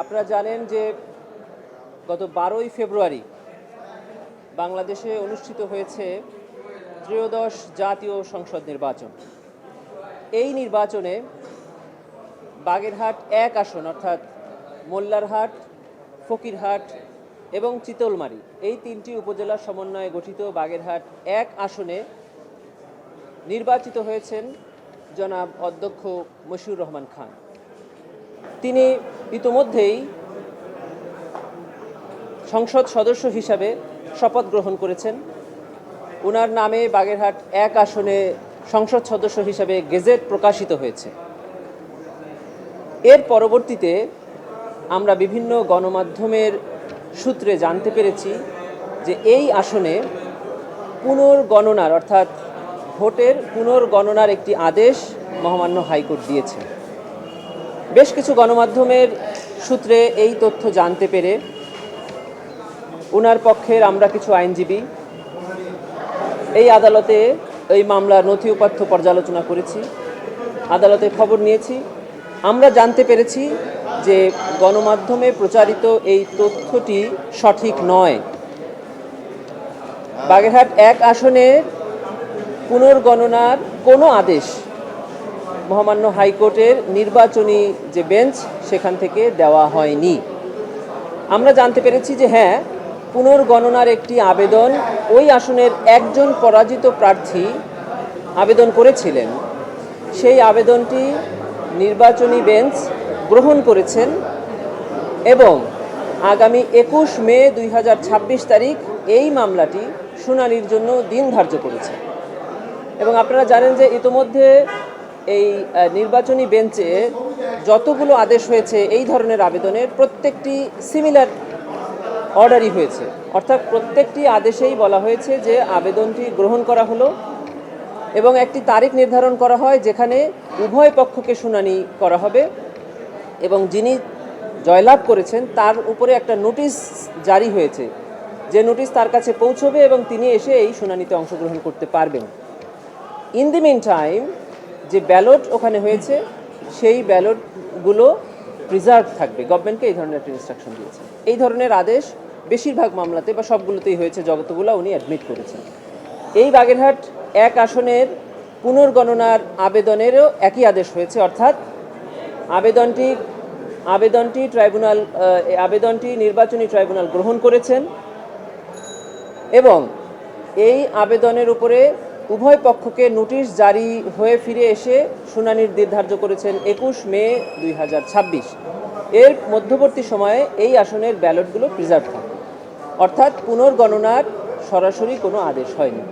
আপনারা জানেন যে গত 12ই ফেব্রুয়ারি বাংলাদেশে অনুষ্ঠিত হয়েছে ত্রয়োদশ জাতীয় সংসদ নির্বাচন। এই নির্বাচনে বাগেরহাট 1 আসন অর্থাৎ মোল্লারহাট, ফকিরহাট এবং চিতলমারী এই 3টি উপজেলার সমন্বয়ে গঠিত বাগেরহাট 1 আসনে নির্বাচিত হয়েছেন জনাব অধ্যক্ষ মশিউর রহমান খান। তিনি ইতোমধ্যেই সংসদ সদস্য হিসাবে শপথ গ্রহণ করেছেন। ওনার নামে বাগেরহাট 1 আসনে সংসদ সদস্য হিসাবে গেজেট প্রকাশিত হয়েছে। এর পরবর্তীতে আমরা বিভিন্ন গণমাধ্যমের সূত্রে জানতে পেরেছি যে এই আসনে পুনর্গণনার অর্থাৎ ভোটের পুনর্গণনার একটি আদেশ মহামান্য হাইকোর্ট দিয়েছে। বেশ কিছু গণমাধ্যমের সূত্রে এই তথ্য জানতে পেরে ওনার পক্ষের আমরা কিছু আইনজীবী এই আদালতে এই মামলার নথি উপাত্ত পর্যালোচনা করেছি, আদালতে খবর নিয়েছি। আমরা জানতে পেরেছি যে গণমাধ্যমে প্রচারিত এই তথ্যটি সঠিক নয়। বাগেরহাট 1 আসনের পুনর্গণনার কোনো আদেশ মহামান্য হাইকোর্টের নির্বাচনী যে বেঞ্চ সেখান থেকে দেওয়া হয়নি। আমরা জানতে পেরেছি যে হ্যাঁ, পুনর্গণনার একটি আবেদন ওই আসনের একজন পরাজিত প্রার্থী আবেদন করেছিলেন। সেই আবেদনটি নির্বাচনী বেঞ্চ গ্রহণ করেছেন এবং আগামী 21 মে 2026 তারিখ এই মামলাটি শুনানির জন্য দিন ধার্য করেছে। এবং আপনারা জানেন যে ইতোমধ্যে এই নির্বাচনী বেঞ্চে যতগুলো আদেশ হয়েছে এই ধরনের আবেদনের প্রত্যেকটি সিমিলার অর্ডারই হয়েছে, অর্থাৎ প্রত্যেকটি আদেশেই বলা হয়েছে যে আবেদনটি গ্রহণ করা হলো এবং একটি তারিখ নির্ধারণ করা হয় যেখানে উভয় পক্ষকে শুনানি করা হবে এবং যিনি জয়লাভ করেছেন তার উপরে একটা নোটিশ জারি হয়েছে, যে নোটিশ তার কাছে পৌঁছবে এবং তিনি এসে এই শুনানিতে অংশগ্রহণ করতে পারবেন। ইন দি মিন টাইম যে ব্যালট ওখানে হয়েছে সেই ব্যালটগুলো প্রিজার্ভ থাকবে। গভর্নমেন্টকে এই ধরনের একটা ইনস্ট্রাকশন দিয়েছে। এই ধরনের আদেশ বেশিরভাগ মামলাতে বা সবগুলোতেই হয়েছে, যতগুলো উনি অ্যাডমিট করেছেন। এই বাগেরহাট 1 আসনের পুনর্গণনার আবেদনেরও একই আদেশ হয়েছে, অর্থাৎ আবেদনটি নির্বাচনী ট্রাইব্যুনাল গ্রহণ করেছেন এবং এই আবেদনের উপরে উভয় পক্ষকে নোটিশ জারি হয়ে ফিরে এসে শুনানির দিন ধার্য করেছেন 21 মে 2026। এর মধ্যবর্তী সময়ে এই আসনের ব্যালটগুলো প্রিজার্ভ থাকে, অর্থাৎ পুনর্গণনার সরাসরি কোনো আদেশ হয়নি।